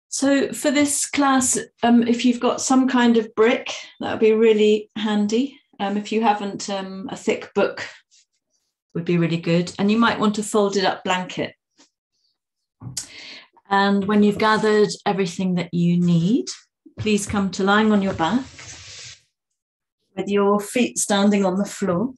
So for this class, if you've got some kind of brick, that would be really handy. If you haven't, a thick book would be really good. And you might want a folded up blanket. And when you've gathered everything that you need, please come to lying on your back with your feet standing on the floor.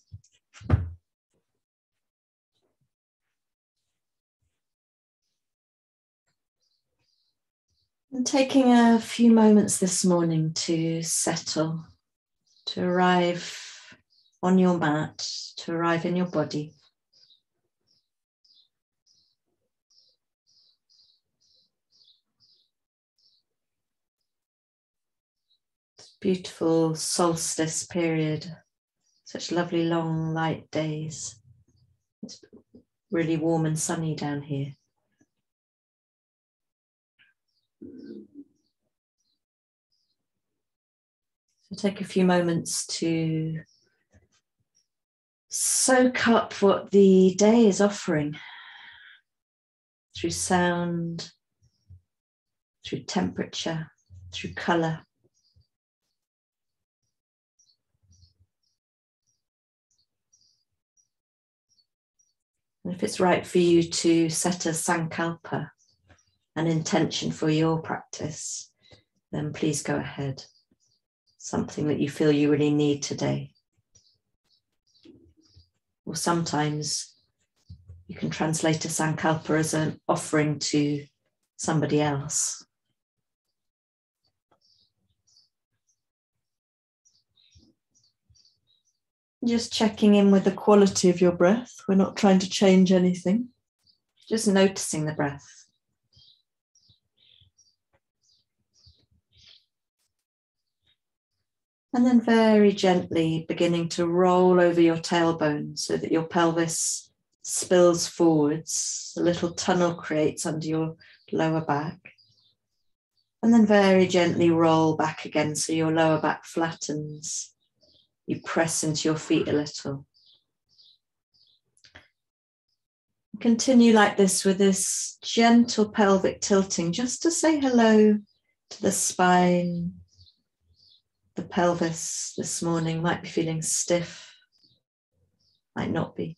And taking a few moments this morning to settle, to arrive on your mat, to arrive in your body. It's beautiful solstice period, such lovely long light days. It's really warm and sunny down here. So take a few moments to soak up what the day is offering through sound, through temperature, through colour. And if it's right for you to set a sankalpa, an intention for your practice, then please go ahead. Something that you feel you really need today. Or sometimes you can translate a sankalpa as an offering to somebody else. Just checking in with the quality of your breath. We're not trying to change anything. Just noticing the breath. And then very gently beginning to roll over your tailbone so that your pelvis spills forwards. A little tunnel creates under your lower back. And then very gently roll back again so your lower back flattens. You press into your feet a little. Continue like this with this gentle pelvic tilting, just to say hello to the spine. The pelvis this morning might be feeling stiff, might not be.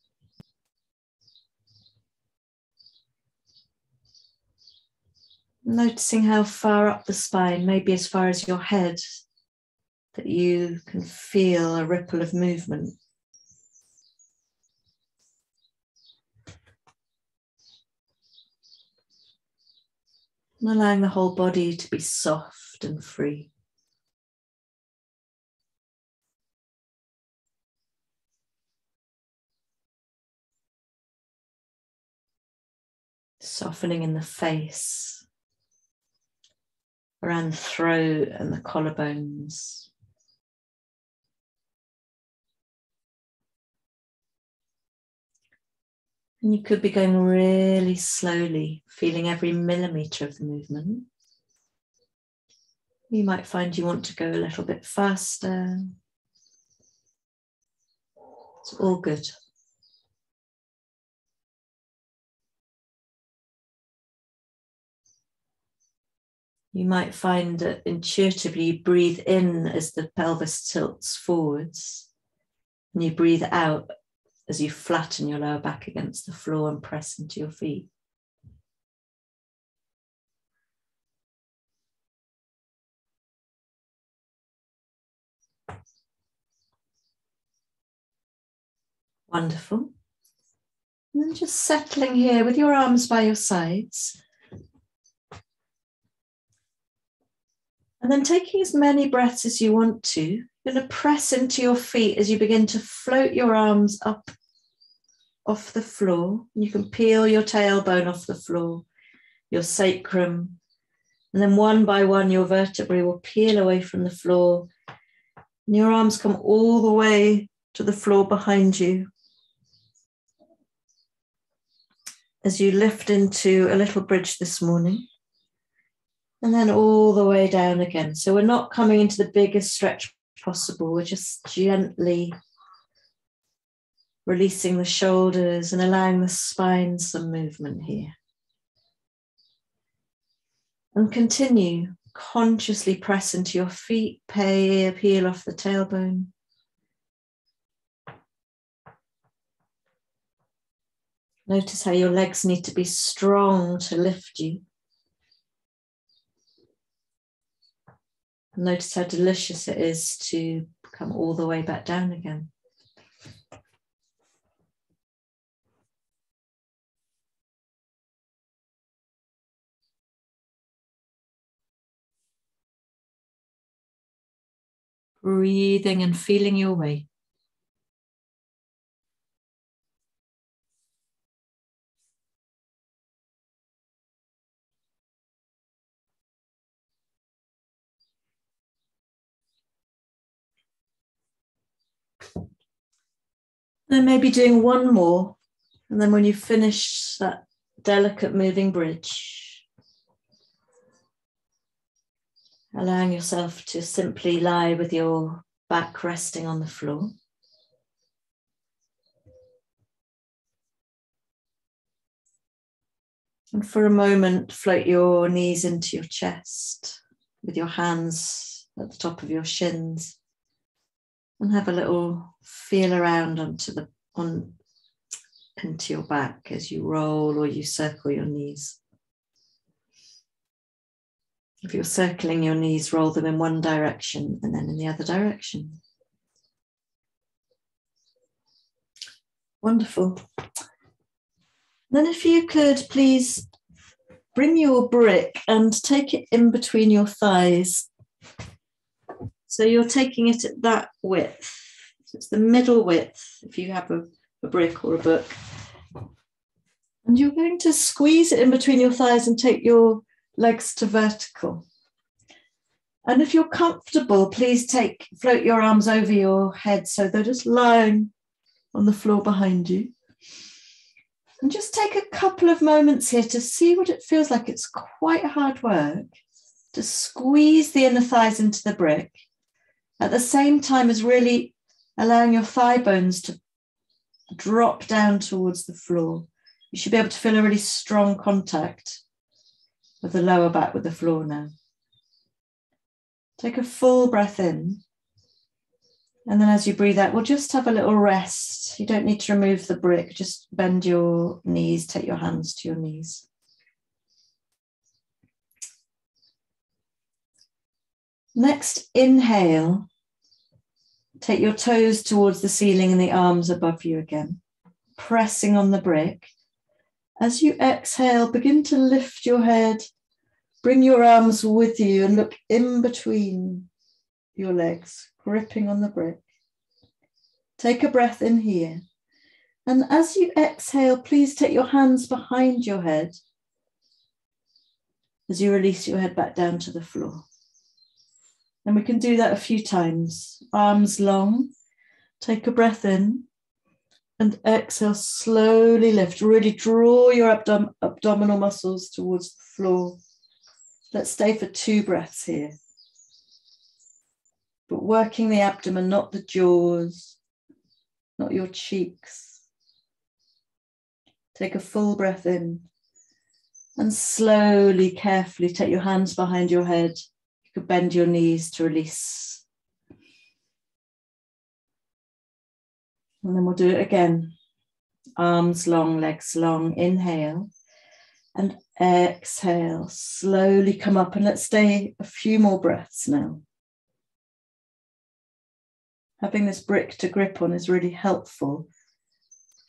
Noticing how far up the spine, maybe as far as your head, that you can feel a ripple of movement. And allowing the whole body to be soft and free. Softening in the face, around the throat and the collarbones. And you could be going really slowly, feeling every millimetre of the movement. You might find you want to go a little bit faster. It's all good. You might find that intuitively you breathe in as the pelvis tilts forwards, and you breathe out as you flatten your lower back against the floor and press into your feet. Wonderful. And then just settling here with your arms by your sides. And then taking as many breaths as you want to, you're going to press into your feet as you begin to float your arms up off the floor. You can peel your tailbone off the floor, your sacrum, and then one by one your vertebrae will peel away from the floor. And your arms come all the way to the floor behind you. As you lift into a little bridge this morning. And then all the way down again. So we're not coming into the biggest stretch possible. We're just gently releasing the shoulders and allowing the spine some movement here. And continue. Consciously press into your feet, peel off the tailbone. Notice how your legs need to be strong to lift you. Notice how delicious it is to come all the way back down again. Breathing and feeling your way. Then maybe doing one more, and then when you finish that delicate moving bridge, allowing yourself to simply lie with your back resting on the floor. And for a moment, float your knees into your chest with your hands at the top of your shins, and have a little feel around into your back as you roll or you circle your knees. If you're circling your knees, roll them in one direction and then in the other direction. Wonderful. Then if you could please bring your brick and take it in between your thighs. So you're taking it at that width. So it's the middle width if you have a brick or a book. And you're going to squeeze it in between your thighs and take your legs to vertical. And if you're comfortable, please float your arms over your head so they're just lying on the floor behind you. And just take a couple of moments here to see what it feels like. It's quite hard work to squeeze the inner thighs into the brick at the same time as really allowing your thigh bones to drop down towards the floor. You should be able to feel a really strong contact of the lower back with the floor now. Take a full breath in. And then as you breathe out, we'll just have a little rest. You don't need to remove the brick. Just bend your knees, take your hands to your knees. Next, inhale. Take your toes towards the ceiling and the arms above you again, pressing on the brick. As you exhale, begin to lift your head, bring your arms with you and look in between your legs, gripping on the brick. Take a breath in here. And as you exhale, please take your hands behind your head as you release your head back down to the floor. And we can do that a few times. Arms long, take a breath in and exhale, slowly lift. Really draw your abdominal muscles towards the floor. Let's stay for 2 breaths here. But working the abdomen, not the jaws, not your cheeks. Take a full breath in and slowly, carefully take your hands behind your head. You could bend your knees to release. And then we'll do it again. Arms long, legs long. Inhale and exhale. Slowly come up and let's stay a few more breaths now. Having this brick to grip on is really helpful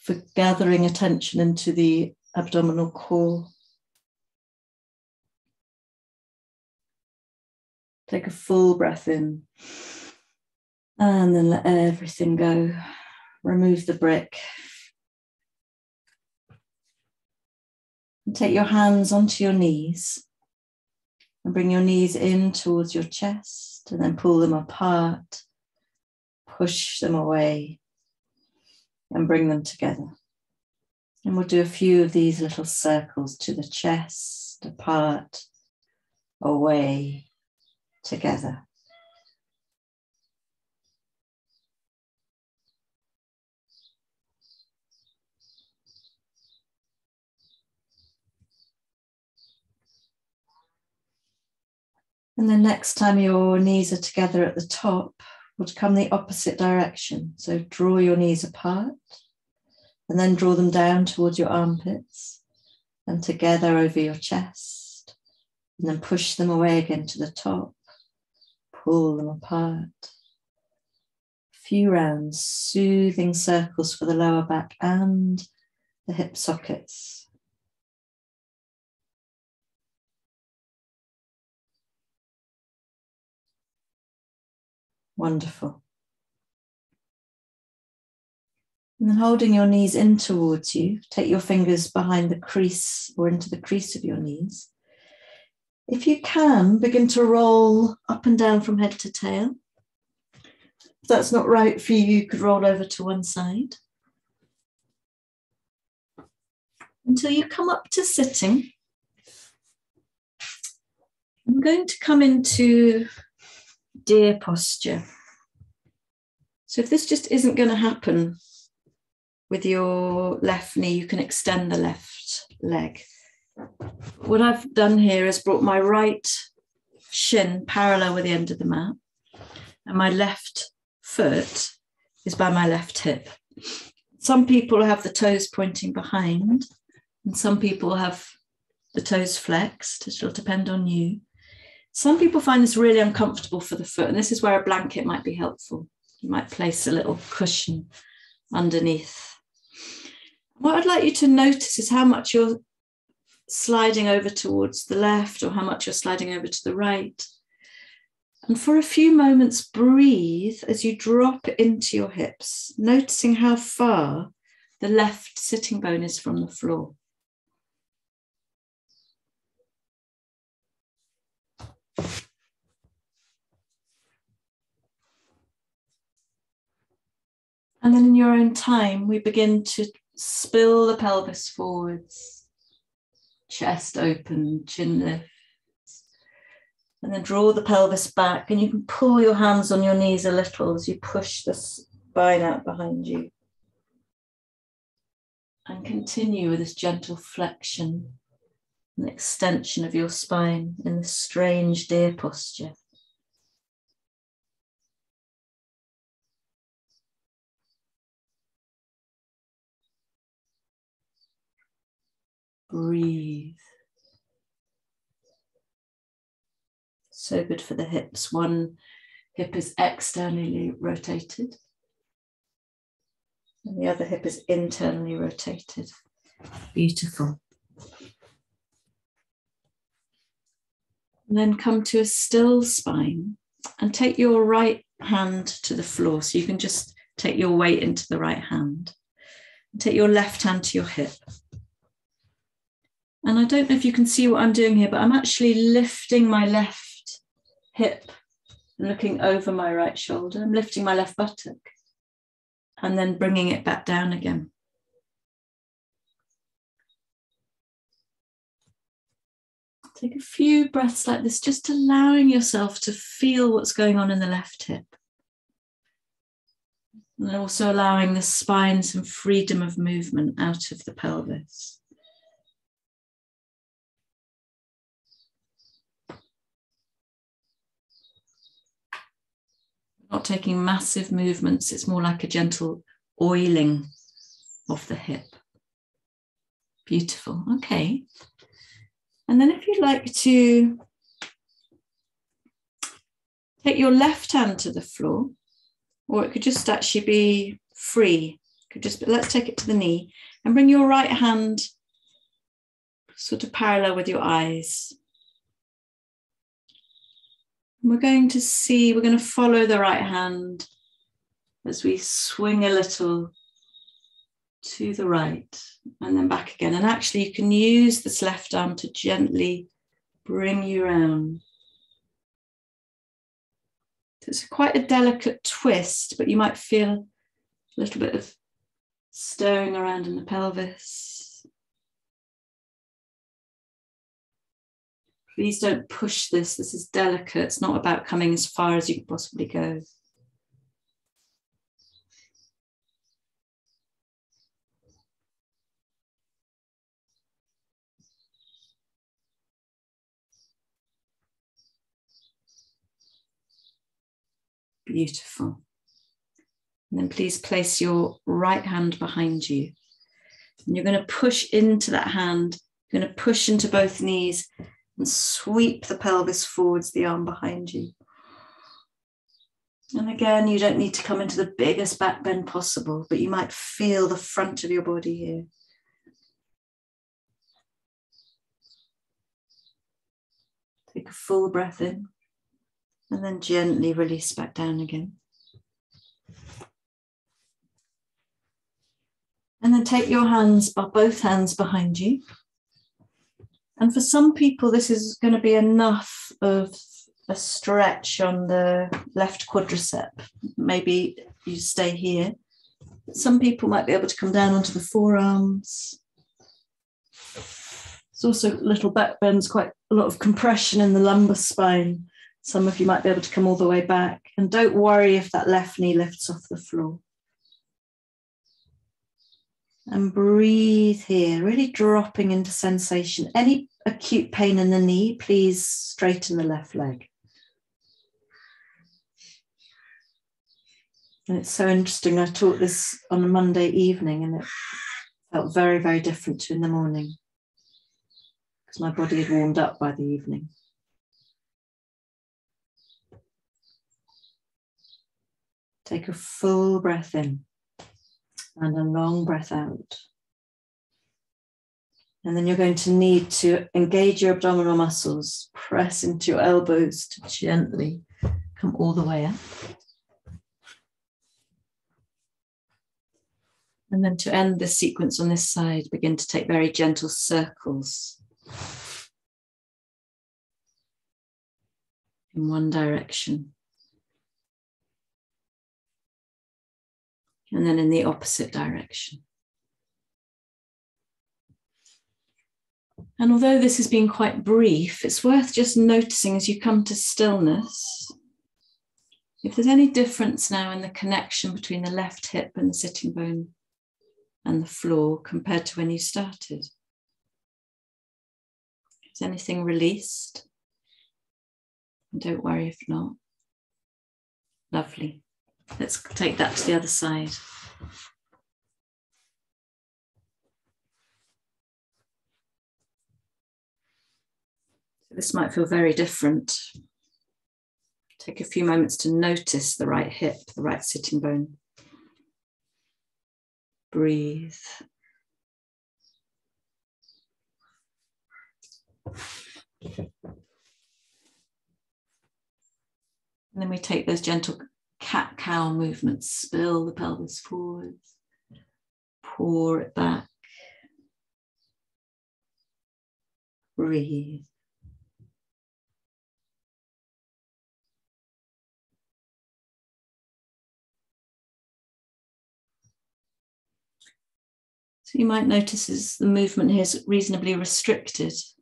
for gathering attention into the abdominal core. Take a full breath in and then let everything go. Remove the brick. And take your hands onto your knees and bring your knees in towards your chest and then pull them apart. Push them away and bring them together. And we'll do a few of these little circles to the chest, apart, away, together. And then next time your knees are together at the top, we'll come the opposite direction. So draw your knees apart and then draw them down towards your armpits and together over your chest. And then push them away again to the top. Pull them apart. A few rounds, soothing circles for the lower back and the hip sockets. Wonderful. And then holding your knees in towards you, take your fingers behind the crease or into the crease of your knees. If you can, begin to roll up and down from head to tail. If that's not right for you, you could roll over to one side. Until you come up to sitting. I'm going to come into deer posture. So if this just isn't going to happen with your left knee, you can extend the left leg. What I've done here is brought my right shin parallel with the end of the mat, and my left foot is by my left hip. Some people have the toes pointing behind, and some people have the toes flexed. It will depend on you. Some people find this really uncomfortable for the foot, and this is where a blanket might be helpful. You might place a little cushion underneath. What I'd like you to notice is how much you're sliding over towards the left or how much you're sliding over to the right. And for a few moments, breathe as you drop into your hips, noticing how far the left sitting bone is from the floor. And then in your own time, we begin to spill the pelvis forwards, chest open, chin lift. And then draw the pelvis back, and you can pull your hands on your knees a little as you push the spine out behind you. And continue with this gentle flexion and extension of your spine in this strange deer posture. Breathe. So good for the hips. One hip is externally rotated, and the other hip is internally rotated. Beautiful. And then come to a still spine and take your right hand to the floor. So you can just take your weight into the right hand. And take your left hand to your hip. And I don't know if you can see what I'm doing here, but I'm actually lifting my left hip and looking over my right shoulder. I'm lifting my left buttock and then bringing it back down again. Take a few breaths like this, just allowing yourself to feel what's going on in the left hip. And also allowing the spine some freedom of movement out of the pelvis. Not taking massive movements, it's more like a gentle oiling of the hip. Beautiful, okay. And then if you'd like to take your left hand to the floor, or it could just actually be free. Could just, let's take it to the knee and bring your right hand sort of parallel with your eyes. We're going to follow the right hand as we swing a little to the right and then back again. And actually you can use this left arm to gently bring you round. So it's quite a delicate twist, but you might feel a little bit of stirring around in the pelvis. Please don't push this. This is delicate. It's not about coming as far as you can possibly go. Beautiful. And then please place your right hand behind you. And you're going to push into that hand. You're going to push into both knees and sweep the pelvis forwards, the arm behind you. And again, you don't need to come into the biggest back bend possible, but you might feel the front of your body here. Take a full breath in and then gently release back down again. And then take your hands, both hands behind you. And for some people, this is going to be enough of a stretch on the left quadricep. Maybe you stay here. Some people might be able to come down onto the forearms. There's also little back bends, quite a lot of compression in the lumbar spine. Some of you might be able to come all the way back. And don't worry if that left knee lifts off the floor. And breathe here, really dropping into sensation. Any acute pain in the knee, please straighten the left leg. And it's so interesting, I taught this on a Monday evening and it felt very, very different to in the morning because my body had warmed up by the evening. Take a full breath in. And a long breath out. And then you're going to need to engage your abdominal muscles, press into your elbows to gently come all the way up. And then to end this sequence on this side, begin to take very gentle circles in one direction. And then in the opposite direction. And although this has been quite brief, it's worth just noticing as you come to stillness, if there's any difference now in the connection between the left hip and the sitting bone and the floor compared to when you started. Is anything released? And don't worry if not. Lovely. Let's take that to the other side. This might feel very different. Take a few moments to notice the right hip, the right sitting bone. Breathe. And then we take those gentle cat-cow movements, spill the pelvis forwards, pour it back, breathe. So you might notice as the movement here is reasonably restricted. It's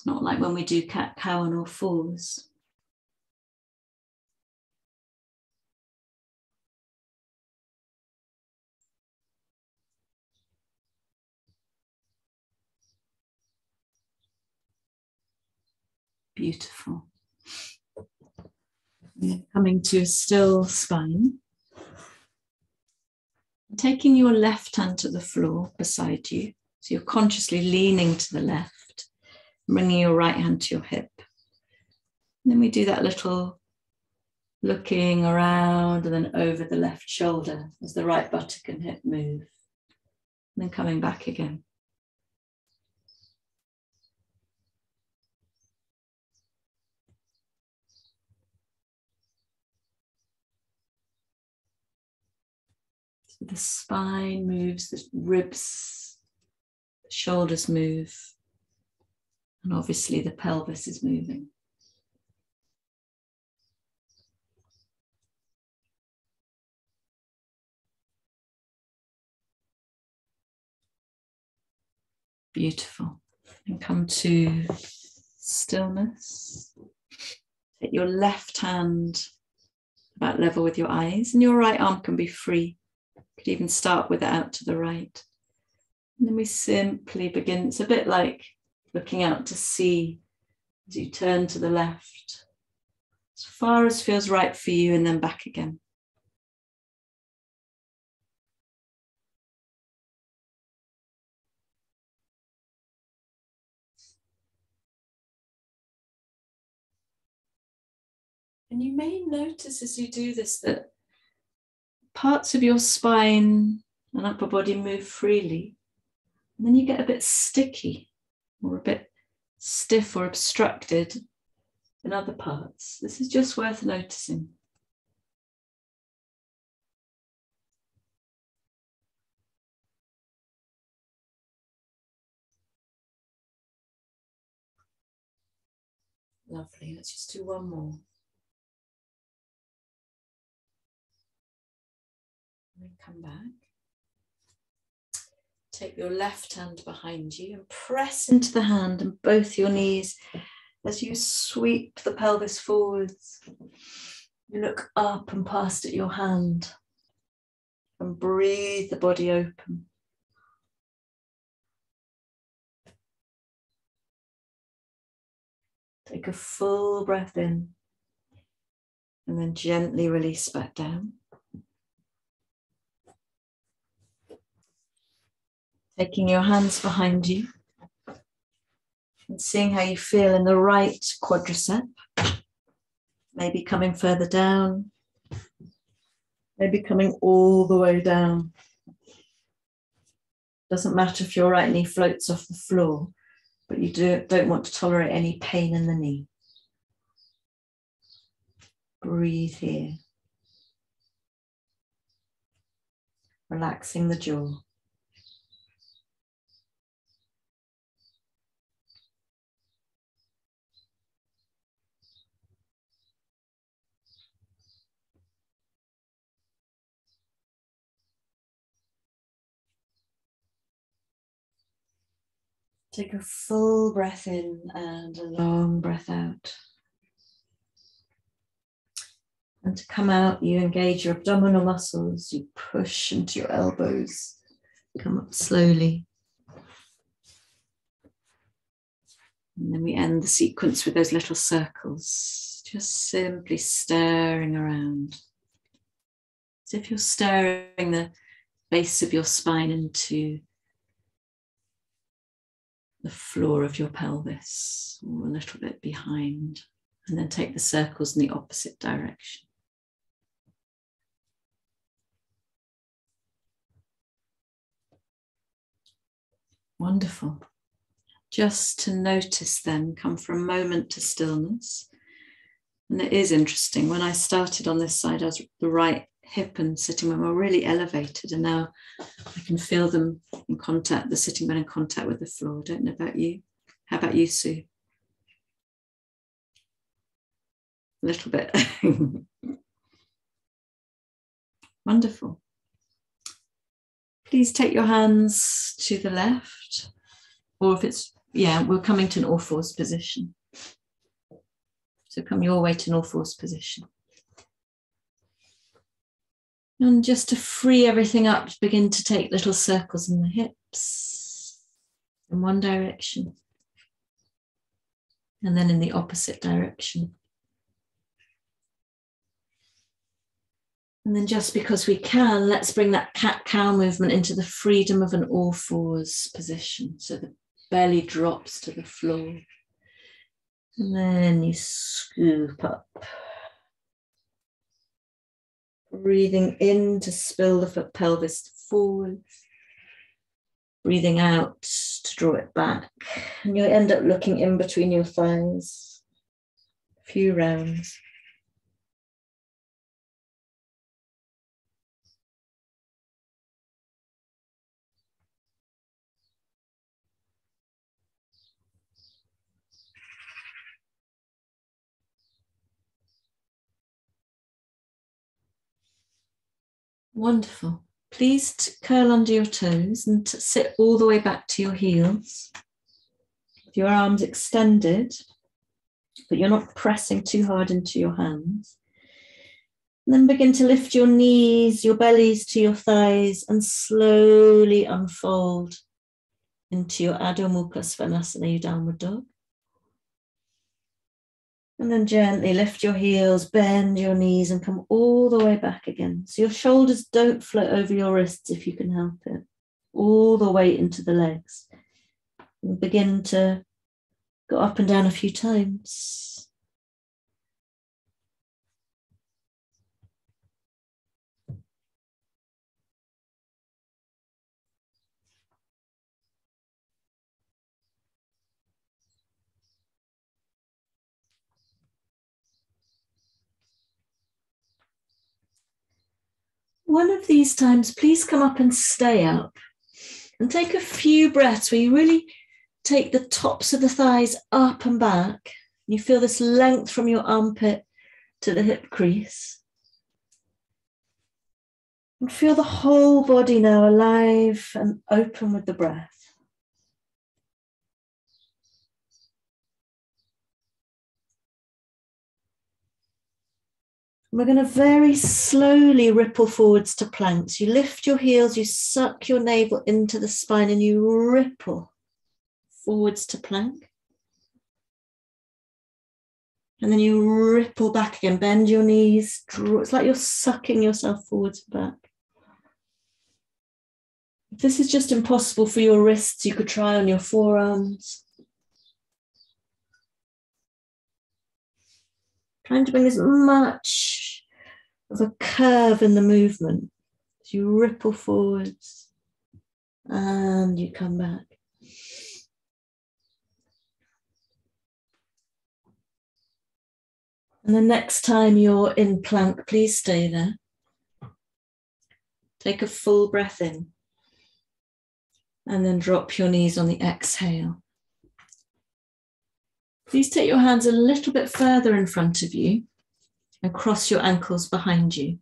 not like when we do cat-cow on all fours. Beautiful. Coming to a still spine. Taking your left hand to the floor beside you. So you're consciously leaning to the left, bringing your right hand to your hip. And then we do that little looking around and then over the left shoulder as the right buttock and hip move. And then coming back again. So the spine moves, the ribs, the shoulders move, and obviously the pelvis is moving. Beautiful. And come to stillness. Take your left hand about level with your eyes, and your right arm can be free. You could even start with it out to the right. And then we simply begin. It's a bit like looking out to sea as you turn to the left. as far as feels right for you, and then back again. And you may notice as you do this that parts of your spine and upper body move freely, and then you get a bit sticky or a bit stiff or obstructed in other parts. This is just worth noticing. Lovely. Let's just do one more. And then come back. Take your left hand behind you and press into the hand and both your knees as you sweep the pelvis forwards. You look up and past at your hand and breathe the body open. Take a full breath in and then gently release back down. Taking your hands behind you and seeing how you feel in the right quadricep. Maybe coming further down, maybe coming all the way down. Doesn't matter if your right knee floats off the floor, but you don't want to tolerate any pain in the knee. Breathe here. Relaxing the jaw. Take a full breath in and a long breath out. And to come out, you engage your abdominal muscles, you push into your elbows, come up slowly. And then we end the sequence with those little circles, just simply stirring around. As if you're stirring the base of your spine into the floor of your pelvis, or a little bit behind, and then take the circles in the opposite direction. Wonderful. Just to notice then, come for a moment to stillness. And it is interesting, when I started on this side, I was the right hip and sitting bone were really elevated, and now I can feel them in contact, the sitting bone in contact with the floor. I don't know about you. How about you, Sue? A little bit. Wonderful. Please take your hands to the left, or if it's, we're coming to an all-fours position. So come your way to an all-fours position. And just to free everything up, begin to take little circles in the hips in one direction, and then in the opposite direction. And then just because we can, let's bring that cat-cow movement into the freedom of an all-fours position. So the belly drops to the floor. And then you scoop up. Breathing in to spill the pelvis forward. Breathing out to draw it back. And you'll end up looking in between your thighs. A few rounds. Wonderful. Please curl under your toes and sit all the way back to your heels. With your arms extended, but you're not pressing too hard into your hands. And then begin to lift your knees, your bellies to your thighs, and slowly unfold into your Adho Mukha Svanasana, your downward dog. And then gently lift your heels, bend your knees and come all the way back again. So your shoulders don't float over your wrists if you can help it. All the way into the legs. And begin to go up and down a few times. One of these times, please come up and stay up and take a few breaths where you really take the tops of the thighs up and back. You feel this length from your armpit to the hip crease. And feel the whole body now alive and open with the breath. We're going to very slowly ripple forwards to planks. You lift your heels, you suck your navel into the spine and you ripple forwards to plank. And then you ripple back again, bend your knees. It's like you're sucking yourself forwards and back. If this is just impossible for your wrists, you could try on your forearms. Trying to bring as much of a curve in the movement as you ripple forwards and you come back. And the next time you're in plank, please stay there. Take a full breath in and then drop your knees on the exhale. Please take your hands a little bit further in front of you and cross your ankles behind you.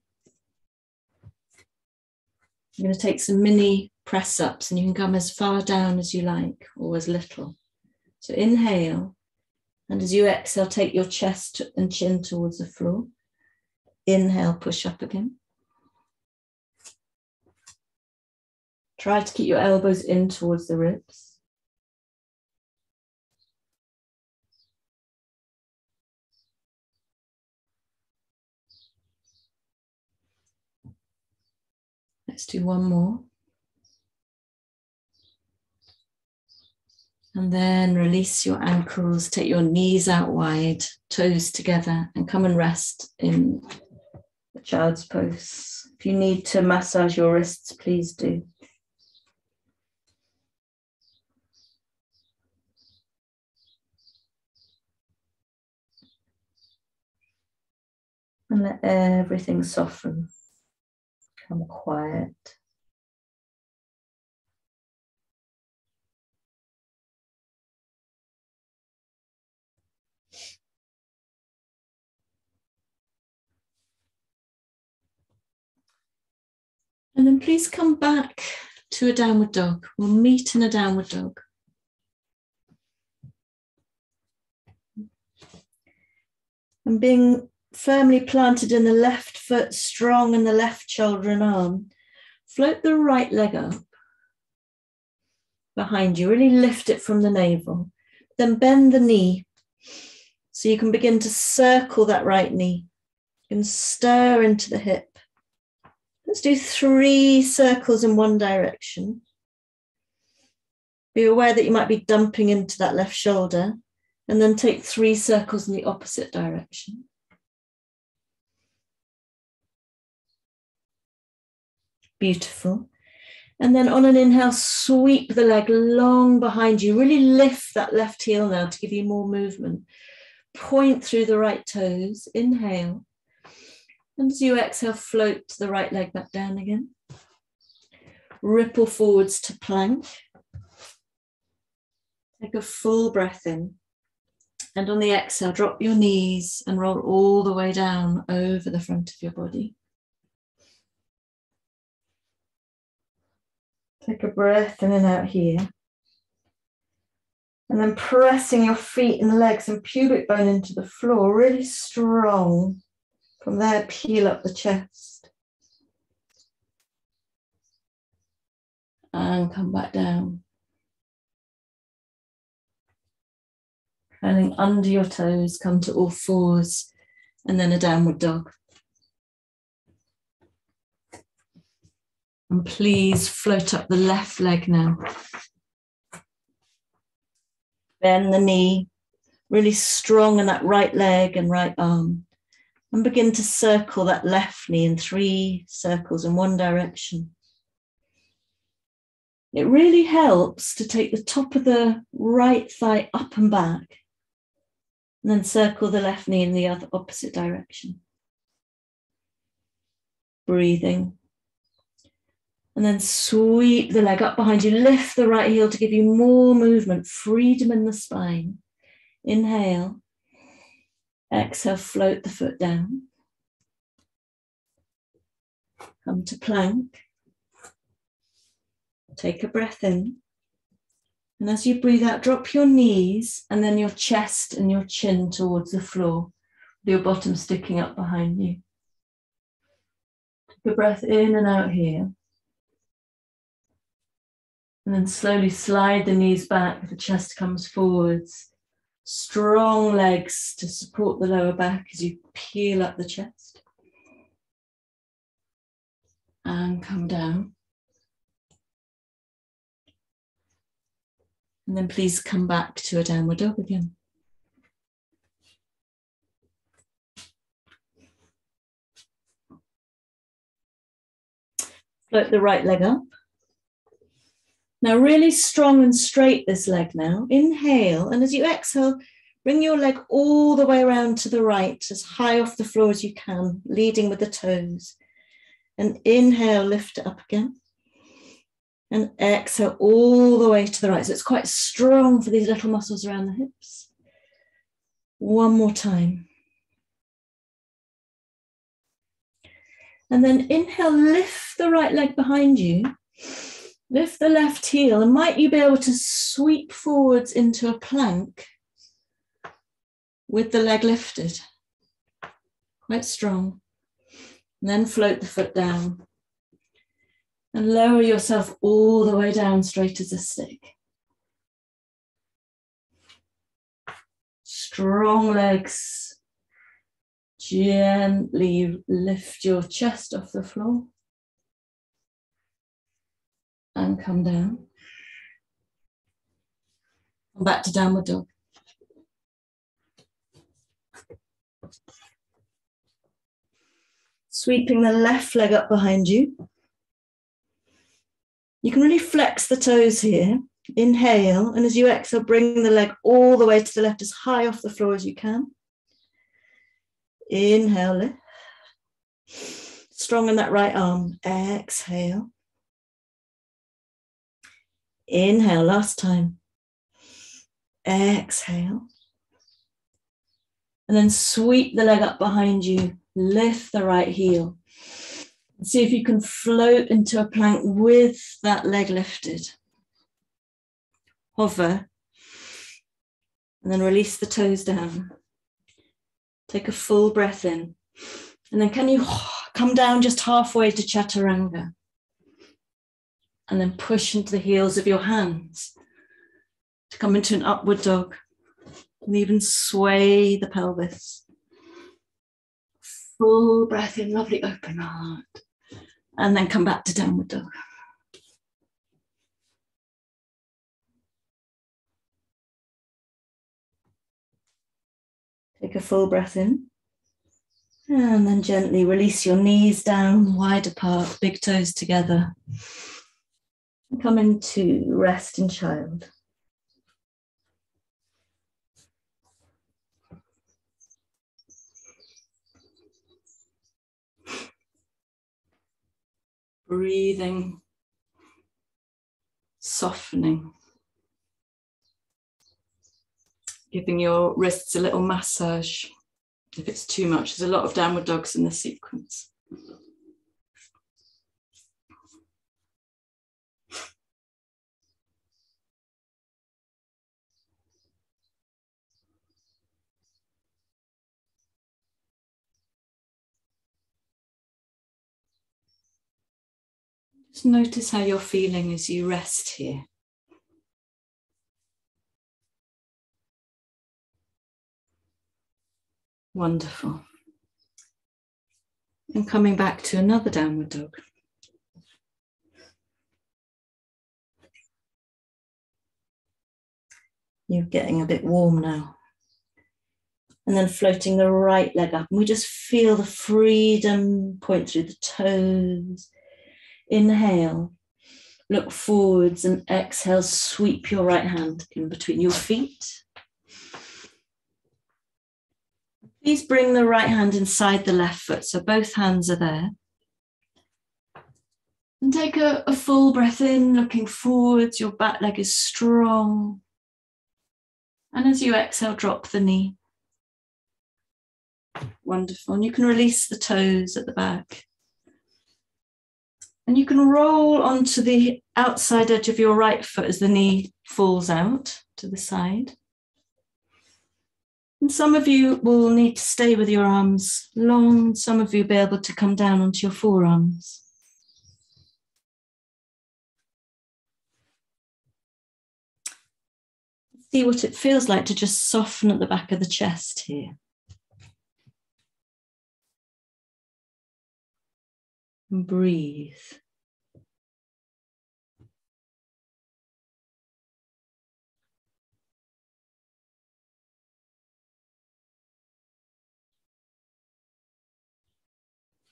You're going to take some mini press ups and you can come as far down as you like or as little. So inhale, and as you exhale, take your chest and chin towards the floor. Inhale, push up again. Try to keep your elbows in towards the ribs. Let's do one more. And then release your ankles, take your knees out wide, toes together, and come and rest in the child's pose. If you need to massage your wrists, please do. And let everything soften, become quiet. And then please come back to a downward dog. We'll meet in a downward dog. And being firmly planted in the left foot, strong in the left shoulder and arm, float the right leg up behind you. Really lift it from the navel. Then bend the knee so you can begin to circle that right knee. You can stir into the hip. Let's do 3 circles in one direction. Be aware that you might be dumping into that left shoulder, and then take 3 circles in the opposite direction. Beautiful. And then on an inhale, sweep the leg long behind you. Really lift that left heel now to give you more movement. Point through the right toes. Inhale. And as you exhale, float the right leg back down again. Ripple forwards to plank. Take a full breath in. And on the exhale, drop your knees and roll all the way down over the front of your body. Take a breath in and out here. And then pressing your feet and legs and pubic bone into the floor, really strong. From there, peel up the chest. And come back down. Curling under your toes, come to all fours, and then a downward dog. And please float up the left leg now. Bend the knee, really strong in that right leg and right arm. And begin to circle that left knee in 3 circles in one direction. It really helps to take the top of the right thigh up and back, and then circle the left knee in the other opposite direction. Breathing. And then sweep the leg up behind you. Lift the right heel to give you more movement, freedom in the spine. Inhale. Exhale, float the foot down. Come to plank. Take a breath in. And as you breathe out, drop your knees and then your chest and your chin towards the floor, with your bottom sticking up behind you. Take a breath in and out here. And then slowly slide the knees back, the chest comes forwards. Strong legs to support the lower back as you peel up the chest. And come down. And then please come back to a downward dog again. Float the right leg up. Now really strong and straight this leg now. Inhale, and as you exhale, bring your leg all the way around to the right, as high off the floor as you can, leading with the toes. And inhale, lift it up again. And exhale all the way to the right. So it's quite strong for these little muscles around the hips. One more time. And then inhale, lift the right leg behind you. Lift the left heel, and might you be able to sweep forwards into a plank with the leg lifted. Quite strong. And then float the foot down. And lower yourself all the way down, straight as a stick. Strong legs. Gently lift your chest off the floor. And come down. Come back to downward dog. Sweeping the left leg up behind you. You can really flex the toes here. Inhale, and as you exhale, bring the leg all the way to the left, as high off the floor as you can. Inhale, lift. Strong in that right arm. Exhale. Inhale, last time. Exhale. And then sweep the leg up behind you. Lift the right heel. See if you can float into a plank with that leg lifted. Hover. And then release the toes down. Take a full breath in. And then can you come down just halfway to chaturanga? And then push into the heels of your hands to come into an upward dog. And even sway the pelvis. Full breath in, lovely open heart. And then come back to downward dog. Take a full breath in. And then gently release your knees down, wide apart, big toes together. And come into rest in child. Breathing, softening, giving your wrists a little massage if it's too much. There's a lot of downward dogs in this sequence. Just notice how you're feeling as you rest here. Wonderful. And coming back to another downward dog. You're getting a bit warm now. And then floating the right leg up. And we just feel the freedom point through the toes. Inhale, look forwards, and exhale, sweep your right hand in between your feet. Please bring the right hand inside the left foot, so both hands are there. And take a full breath in, looking forwards, your back leg is strong. And as you exhale, drop the knee. Wonderful. And you can release the toes at the back. And you can roll onto the outside edge of your right foot as the knee falls out to the side. And some of you will need to stay with your arms long. Some of you will be able to come down onto your forearms. See what it feels like to just soften at the back of the chest here. And breathe.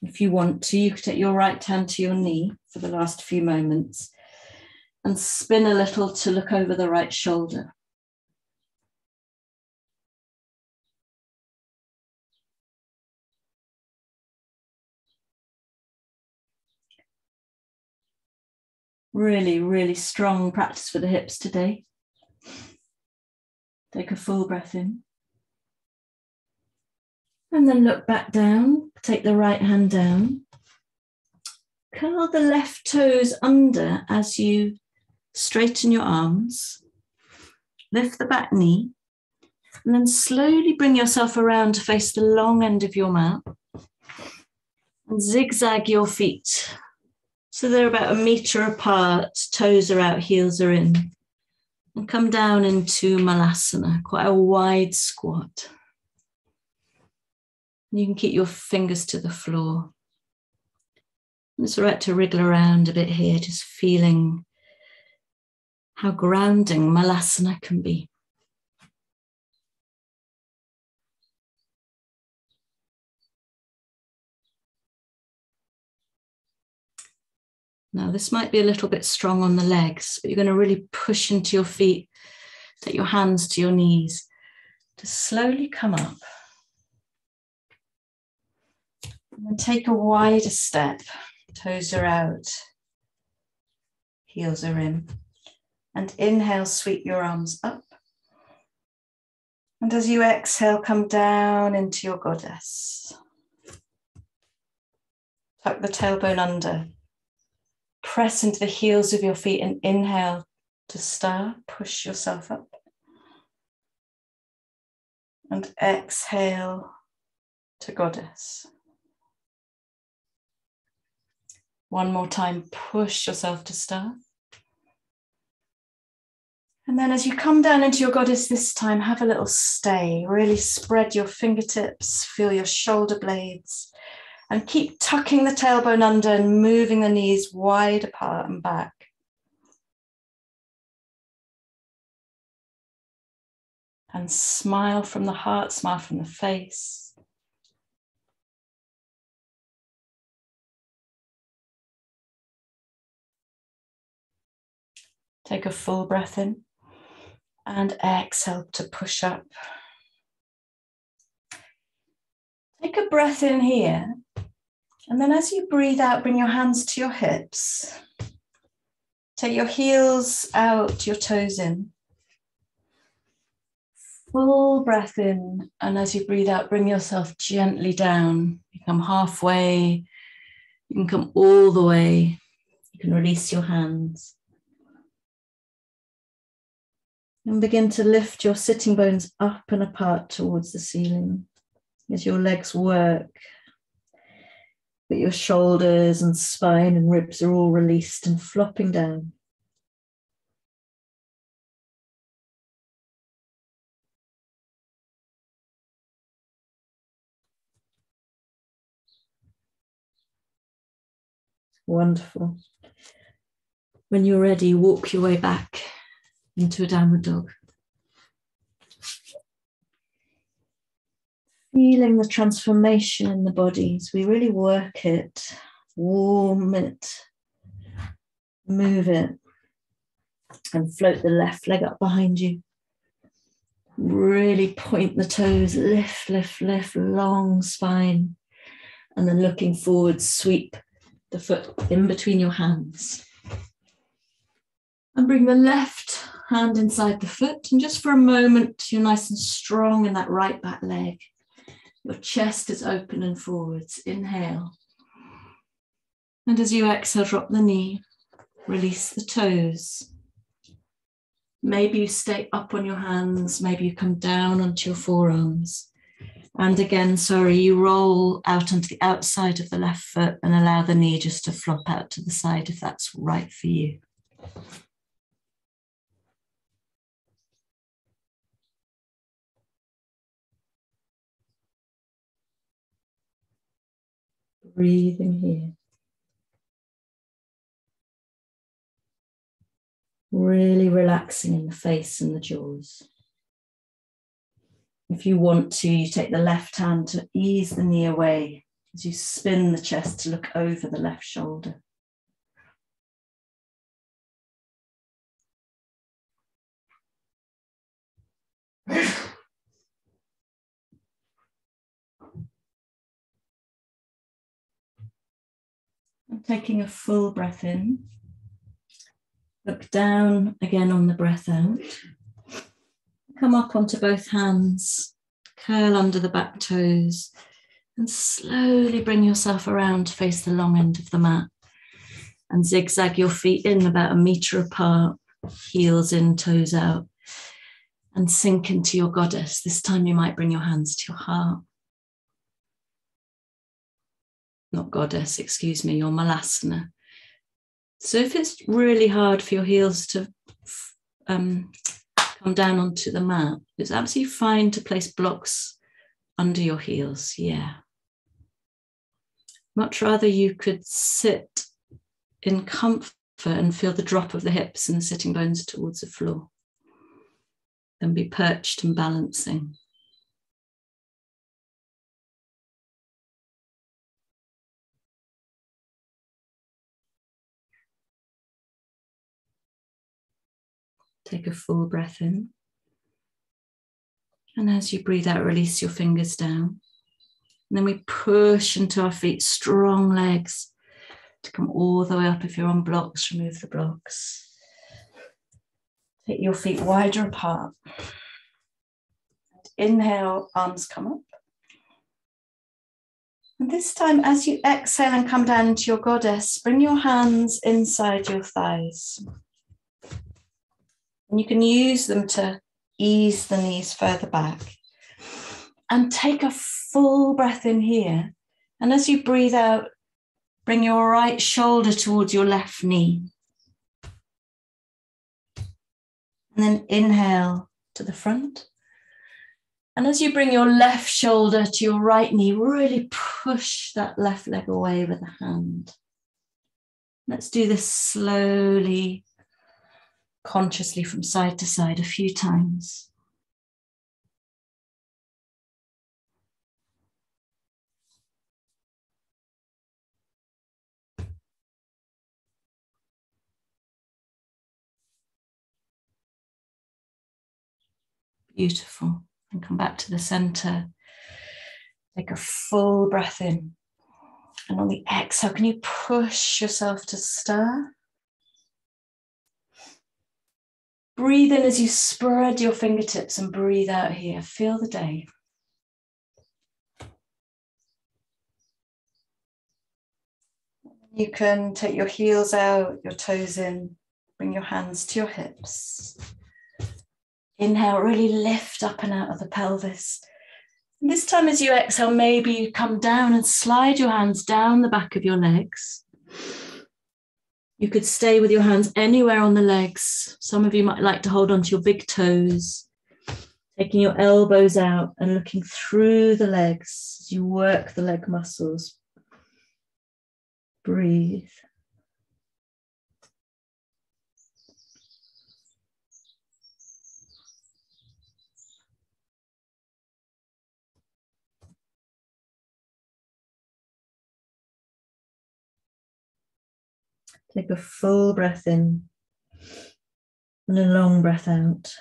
If you want to, you could take your right hand to your knee for the last few moments and spin a little to look over the right shoulder. Really, really strong practice for the hips today. Take a full breath in. And then look back down, take the right hand down. Curl the left toes under as you straighten your arms. Lift the back knee. And then slowly bring yourself around to face the long end of your mat. And zigzag your feet. So they're about 1 meter apart, toes are out, heels are in. And come down into Malasana, quite a wide squat. You can keep your fingers to the floor. It's all right to wriggle around a bit here, just feeling how grounding Malasana can be. Now, this might be a little bit strong on the legs, but you're going to really push into your feet, take your hands to your knees to slowly come up. And then take a wider step. Toes are out, heels are in. And inhale, sweep your arms up. And as you exhale, come down into your goddess. Tuck the tailbone under. Press into the heels of your feet and inhale to star. Push yourself up. And exhale to goddess. One more time, push yourself to star. And then as you come down into your goddess this time, have a little stay. Really spread your fingertips, feel your shoulder blades. And keep tucking the tailbone under and moving the knees wide apart and back. And smile from the heart, smile from the face. Take a full breath in. And exhale to push up. Take a breath in here. And then as you breathe out, bring your hands to your hips. Take your heels out, your toes in. Full breath in. And as you breathe out, bring yourself gently down. You come halfway. You can come all the way. You can release your hands. And begin to lift your sitting bones up and apart towards the ceiling as your legs work. But your shoulders and spine and ribs are all released and flopping down. Wonderful. When you're ready, walk your way back into a downward dog. Feeling the transformation in the body as we really work it, warm it, move it, and float the left leg up behind you. Really point the toes, lift, lift, lift, long spine. And then looking forward, sweep the foot in between your hands. And bring the left hand inside the foot. And just for a moment, you're nice and strong in that right back leg. Your chest is open and forwards. Inhale. And as you exhale, drop the knee. Release the toes. Maybe you stay up on your hands. Maybe you come down onto your forearms. And again, you roll out onto the outside of the left foot and allow the knee just to flop out to the side if that's right for you. Breathing here. Really relaxing in the face and the jaws. If you want to, you take the left hand to ease the knee away as you spin the chest to look over the left shoulder. And taking a full breath in. Look down again on the breath out. Come up onto both hands, curl under the back toes, and slowly bring yourself around to face the long end of the mat. And zigzag your feet in about 1 meter apart, heels in, toes out, and sink into your goddess. This time you might bring your hands to your heart. Not goddess, excuse me, your malasana. So if it's really hard for your heels to come down onto the mat, it's absolutely fine to place blocks under your heels, yeah. Much rather you could sit in comfort and feel the drop of the hips and the sitting bones towards the floor than be perched and balancing. Take a full breath in. And as you breathe out, release your fingers down. And then we push into our feet, strong legs to come all the way up. If you're on blocks, remove the blocks. Take your feet wider apart. Inhale, arms come up. And this time, as you exhale and come down into your goddess, bring your hands inside your thighs. And you can use them to ease the knees further back. And take a full breath in here. And as you breathe out, bring your right shoulder towards your left knee. And then inhale to the front. And as you bring your left shoulder to your right knee, really push that left leg away with a hand. Let's do this slowly, consciously from side to side a few times. Beautiful. And come back to the center. Take a full breath in. And on the exhale, can you push yourself to stir? Breathe in as you spread your fingertips and breathe out here. Feel the day. You can take your heels out, your toes in, bring your hands to your hips. Inhale, really lift up and out of the pelvis. And this time as you exhale, maybe you come down and slide your hands down the back of your legs. You could stay with your hands anywhere on the legs. Some of you might like to hold on to your big toes, taking your elbows out and looking through the legs as you work the leg muscles. Breathe. Take a full breath in and a long breath out.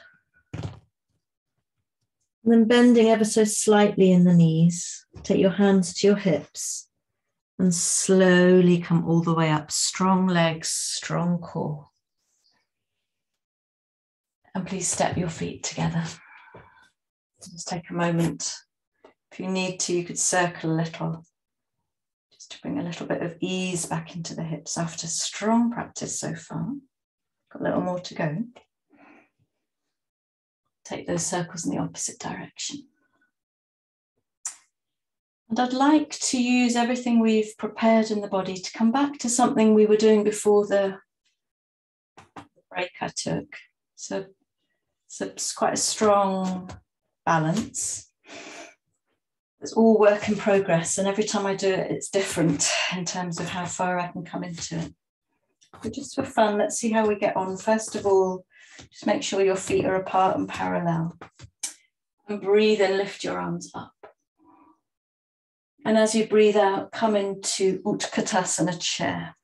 And then bending ever so slightly in the knees, take your hands to your hips and slowly come all the way up. Strong legs, strong core. And please step your feet together. Just take a moment. If you need to, you could circle a little, just to bring a little bit of ease back into the hips after strong practice so far. Got a little more to go. Take those circles in the opposite direction. And I'd like to use everything we've prepared in the body to come back to something we were doing before the break I took. So it's quite a strong balance. It's all work in progress, and every time I do it, it's different in terms of how far I can come into it. But just for fun, let's see how we get on. First of all, just make sure your feet are apart and parallel. And breathe in, lift your arms up. And as you breathe out, come into Utkatasana chair.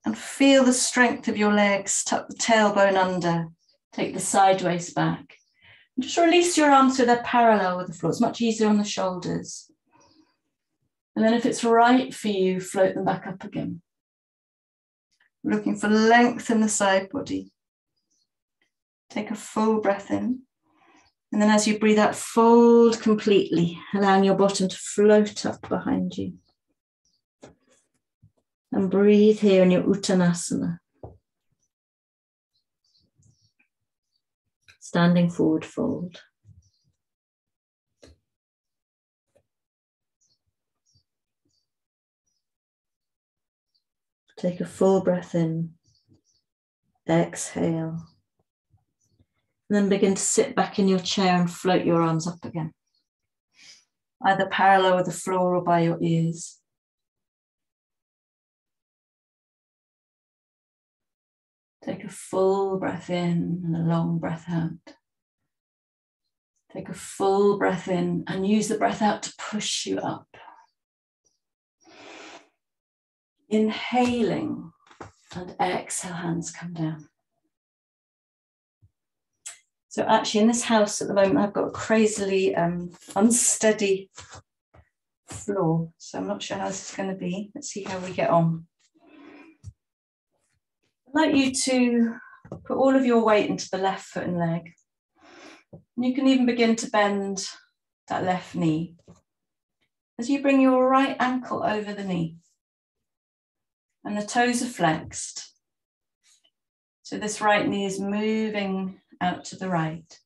And feel the strength of your legs, tuck the tailbone under, take the sideways back. And just release your arms so they're parallel with the floor. It's much easier on the shoulders. And then if it's right for you, float them back up again. Looking for length in the side body. Take a full breath in. And then as you breathe out, fold completely, allowing your bottom to float up behind you. And breathe here in your Uttanasana. Standing forward fold. Take a full breath in. Exhale. And then begin to sit back in your chair and float your arms up again. Either parallel with the floor or by your ears. Take a full breath in and a long breath out. Take a full breath in and use the breath out to push you up. Inhaling and exhale, hands come down. So actually in this house at the moment, I've got a crazily unsteady floor. So I'm not sure how this is going to be. Let's see how we get on. I'd like you to put all of your weight into the left foot and leg. And you can even begin to bend that left knee as you bring your right ankle over the knee. And the toes are flexed. So this right knee is moving out to the right.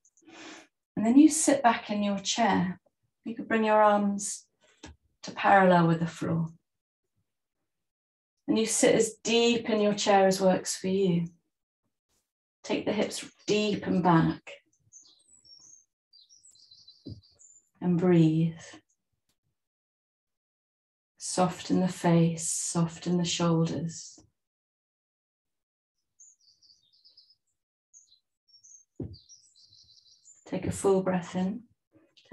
And then you sit back in your chair. You could bring your arms to parallel with the floor. And you sit as deep in your chair as works for you. Take the hips deep and back. And breathe. Soften the face, soften the shoulders. Take a full breath in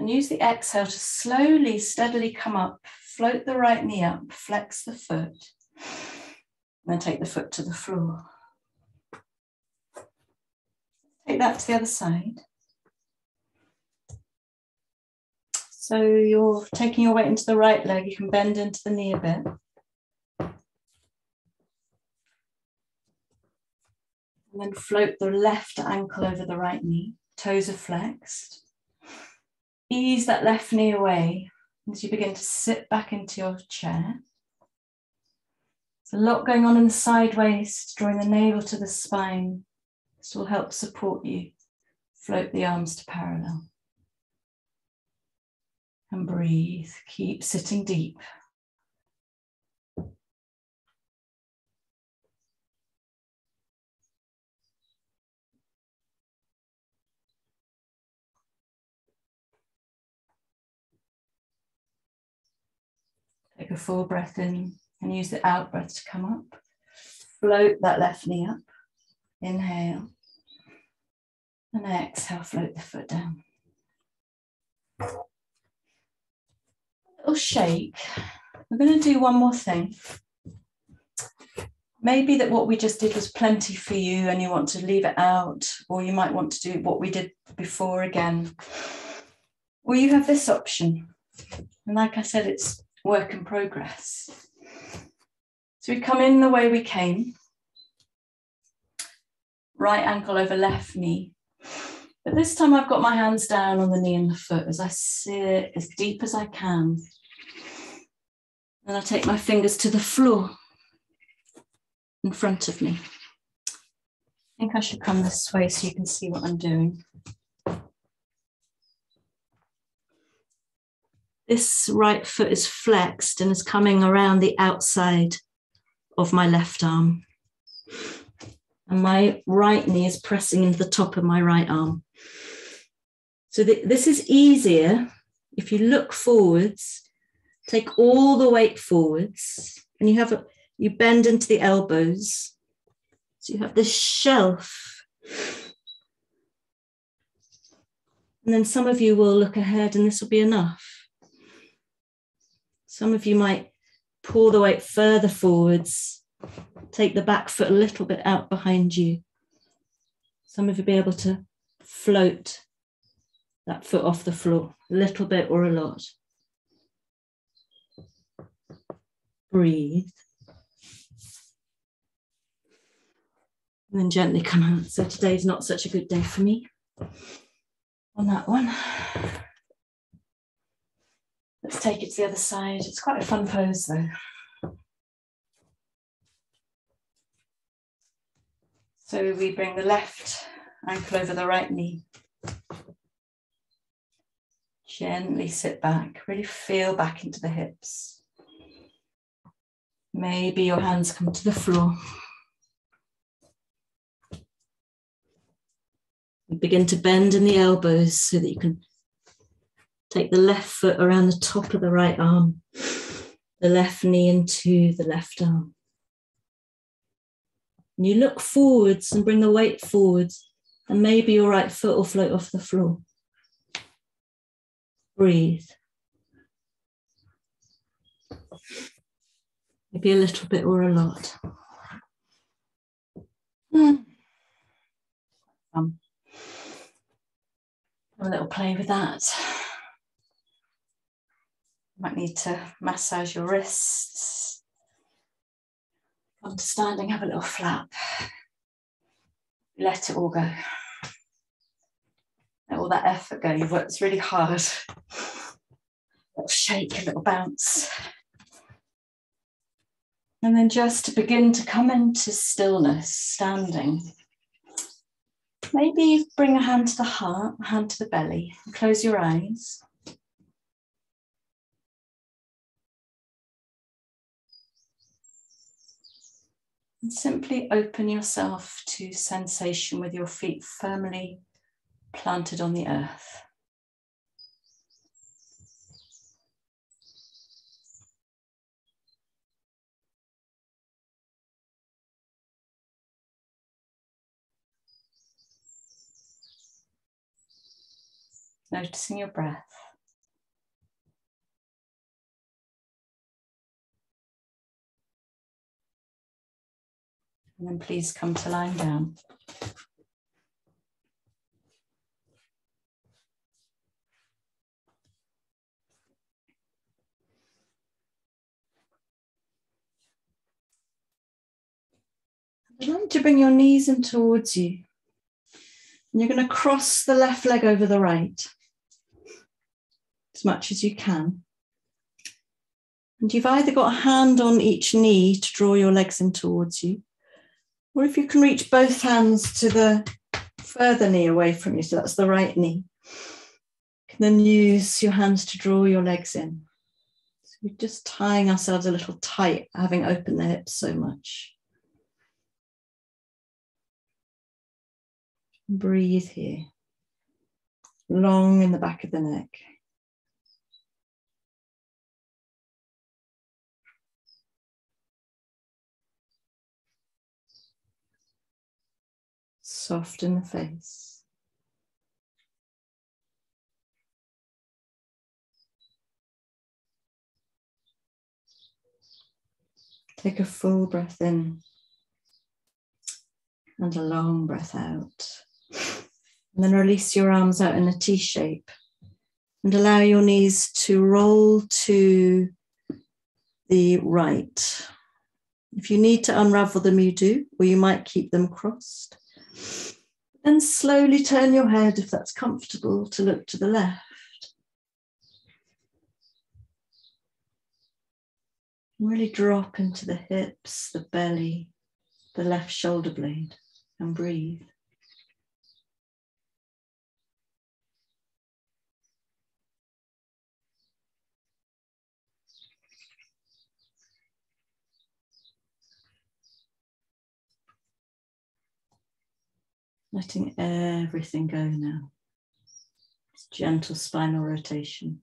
and use the exhale to slowly, steadily come up. Float the right knee up, flex the foot, and then take the foot to the floor. Take that to the other side. So you're taking your weight into the right leg. You can bend into the knee a bit. And then float the left ankle over the right knee. Toes are flexed. Ease that left knee away as you begin to sit back into your chair. There's a lot going on in the side waist, drawing the navel to the spine. This will help support you. Float the arms to parallel. And breathe. Keep sitting deep. Take a full breath in and use the out breath to come up. Float that left knee up. Inhale. And exhale, float the foot down. Little shake. We're going to do one more thing. Maybe that what we just did was plenty for you and you want to leave it out, or you might want to do what we did before again. Or you have this option. And like I said, it's work in progress. So we come in the way we came. Right ankle over left knee. But this time I've got my hands down on the knee and the foot as I sit as deep as I can. Then I take my fingers to the floor in front of me. I think I should come this way so you can see what I'm doing. This right foot is flexed and is coming around the outside of my left arm. And my right knee is pressing into the top of my right arm. So this is easier if you look forwards, take all the weight forwards, and you bend into the elbows. So you have this shelf. And then some of you will look ahead and this will be enough. Some of you might pull the weight further forwards, take the back foot a little bit out behind you. Some of you will be able to float that foot off the floor, a little bit or a lot. Breathe. And then gently come out. So today's not such a good day for me on that one. Let's take it to the other side. It's quite a fun pose though. So we bring the left ankle over the right knee. Gently sit back, really feel back into the hips. Maybe your hands come to the floor. You begin to bend in the elbows so that you can take the left foot around the top of the right arm, the left knee into the left arm. And you look forwards and bring the weight forwards, and maybe your right foot will float off the floor. Breathe. Maybe a little bit or a lot. Have a little play with that. Might need to massage your wrists. Come to standing, have a little flap. Let it all go. Let all that effort go. You've worked really hard. A little shake, a little bounce. And then just to begin to come into stillness, standing. Maybe bring a hand to the heart, a hand to the belly, and close your eyes. And simply open yourself to sensation with your feet firmly planted on the earth. Noticing your breath. And then please come to lying down. I'd like to bring your knees in towards you. And you're going to cross the left leg over the right as much as you can. And you've either got a hand on each knee to draw your legs in towards you, or if you can reach both hands to the further knee away from you, so that's the right knee, you can then use your hands to draw your legs in. So we're just tying ourselves a little tight, having opened the hips so much. Breathe here, long in the back of the neck. Soft in the face. Take a full breath in. and a long breath out. And then release your arms out in a T shape and allow your knees to roll to the right. If you need to unravel them, you do, or you might keep them crossed. And slowly turn your head, if that's comfortable, to look to the left. Really drop into the hips, the belly, the left shoulder blade, and breathe. Letting everything go now. It's gentle spinal rotation.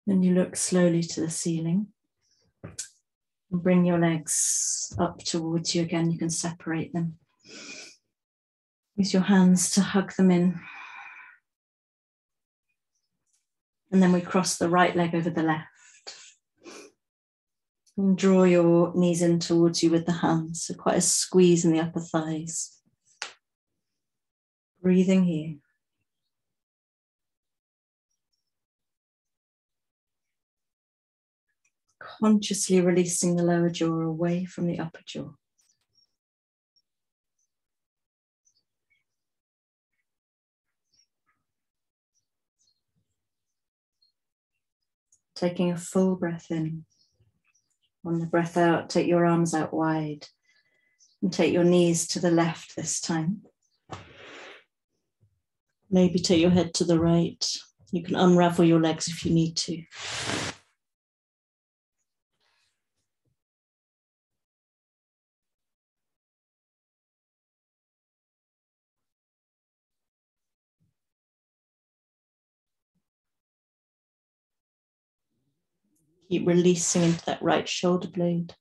Then you look slowly to the ceiling. And bring your legs up towards you again. You can separate them. Use your hands to hug them in. And then we cross the right leg over the left. And draw your knees in towards you with the hands. So quite a squeeze in the upper thighs. Breathing here. Consciously releasing the lower jaw away from the upper jaw. Taking a full breath in. On the breath out, take your arms out wide and take your knees to the left this time. Maybe take your head to the right. You can unravel your legs if you need to. Keep releasing into that right shoulder blade.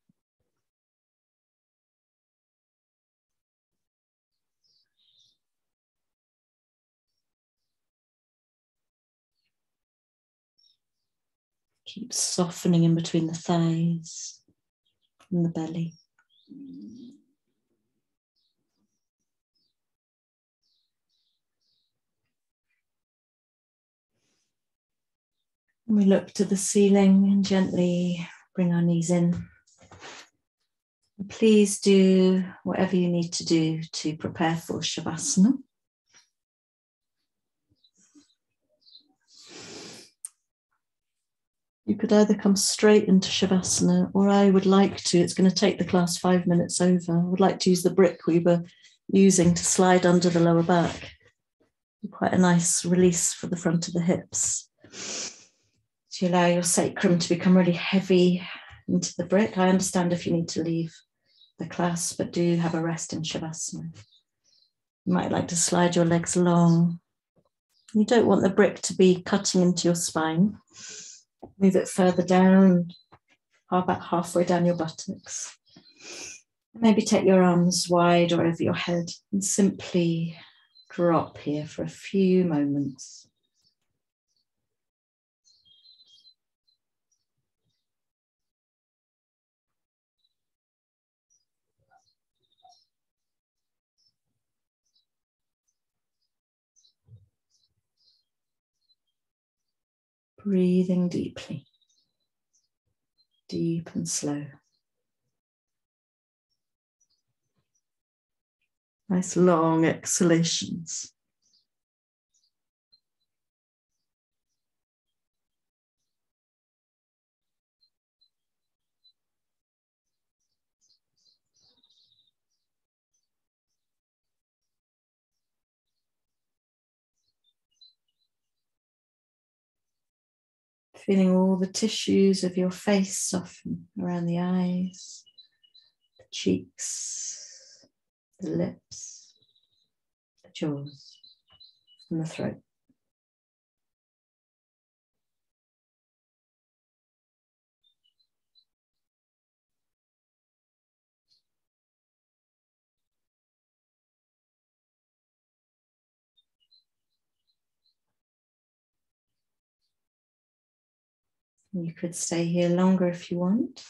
Keep softening in between the thighs and the belly. And we look to the ceiling and gently bring our knees in. And please do whatever you need to do to prepare for Shavasana. You could either come straight into Shavasana, or I would like to, it's going to take the class 5 minutes over. I would like to use the brick we were using to slide under the lower back. Quite a nice release for the front of the hips. So you allow your sacrum to become really heavy into the brick. I understand if you need to leave the class, but do have a rest in Shavasana. You might like to slide your legs long. You don't want the brick to be cutting into your spine. Move it further down, about halfway down your buttocks. Maybe take your arms wide or over your head and simply drop here for a few moments. Breathing deeply, deep and slow. Nice long exhalations. Feeling all the tissues of your face soften around the eyes, the cheeks, the lips, the jaws, and the throat. You could stay here longer if you want.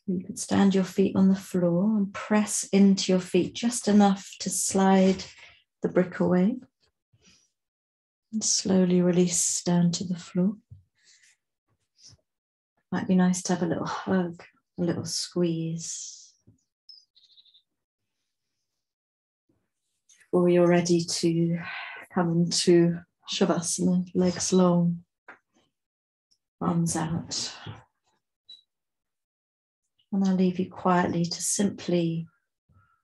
You could stand your feet on the floor and press into your feet just enough to slide the brick away. And slowly release down to the floor. Might be nice to have a little hug, a little squeeze. Before you're ready to come into Shavasana, legs long, arms out. And I'll leave you quietly to simply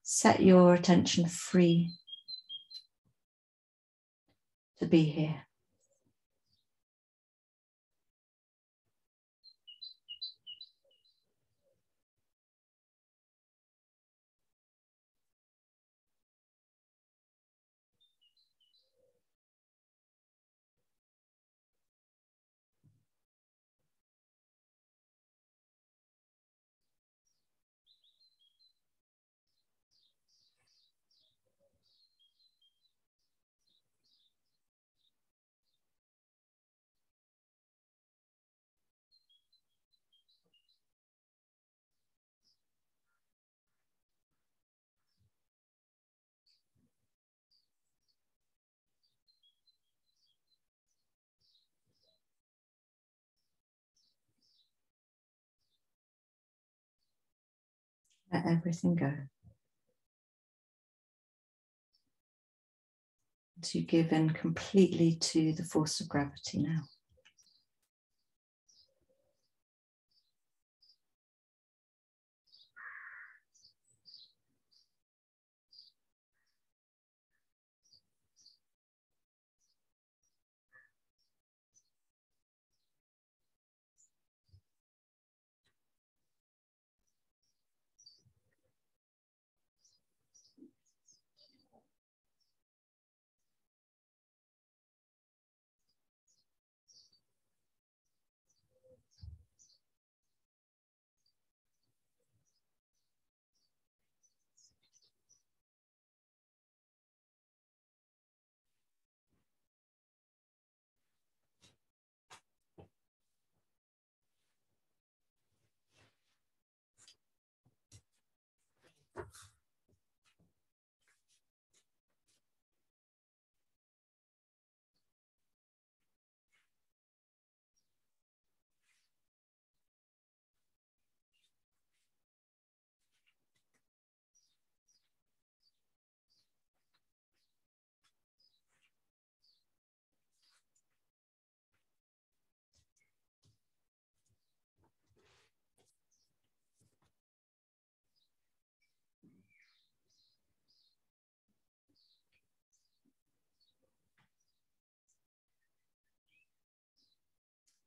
set your attention free to be here. Let everything go. To give in completely to the force of gravity now.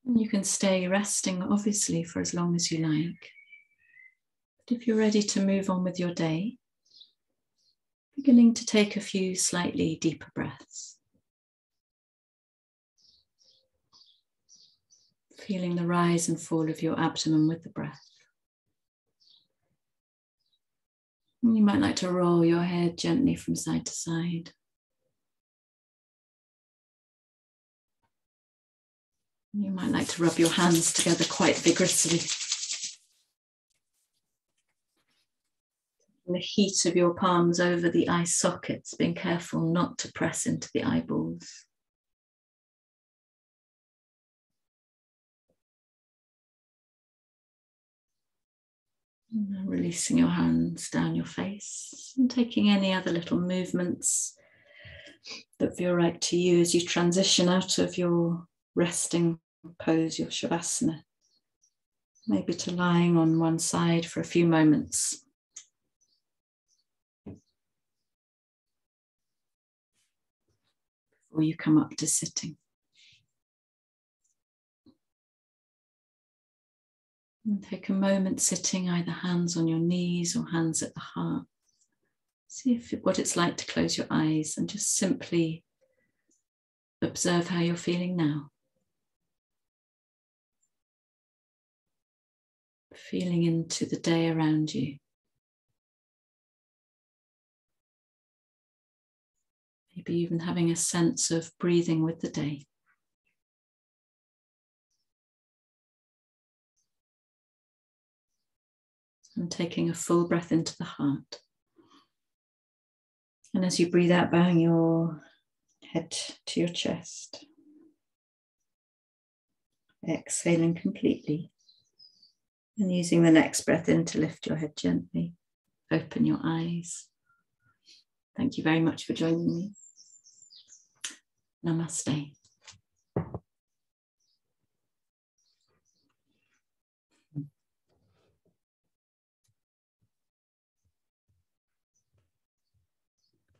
And you can stay resting, obviously, for as long as you like. But if you're ready to move on with your day, beginning to take a few slightly deeper breaths. Feeling the rise and fall of your abdomen with the breath. And you might like to roll your head gently from side to side. You might like to rub your hands together quite vigorously. And the heat of your palms over the eye sockets, being careful not to press into the eyeballs. And releasing your hands down your face and taking any other little movements that feel right to you as you transition out of your resting pose, your Shavasana. Maybe to lying on one side for a few moments. Before you come up to sitting. And take a moment sitting, either hands on your knees or hands at the heart. See what it's like to close your eyes and just simply observe how you're feeling now. Feeling into the day around you. Maybe even having a sense of breathing with the day. And taking a full breath into the heart. And as you breathe out, bowing your head to your chest. Exhaling completely. And using the next breath in to lift your head gently. Open your eyes. Thank you very much for joining me. Namaste.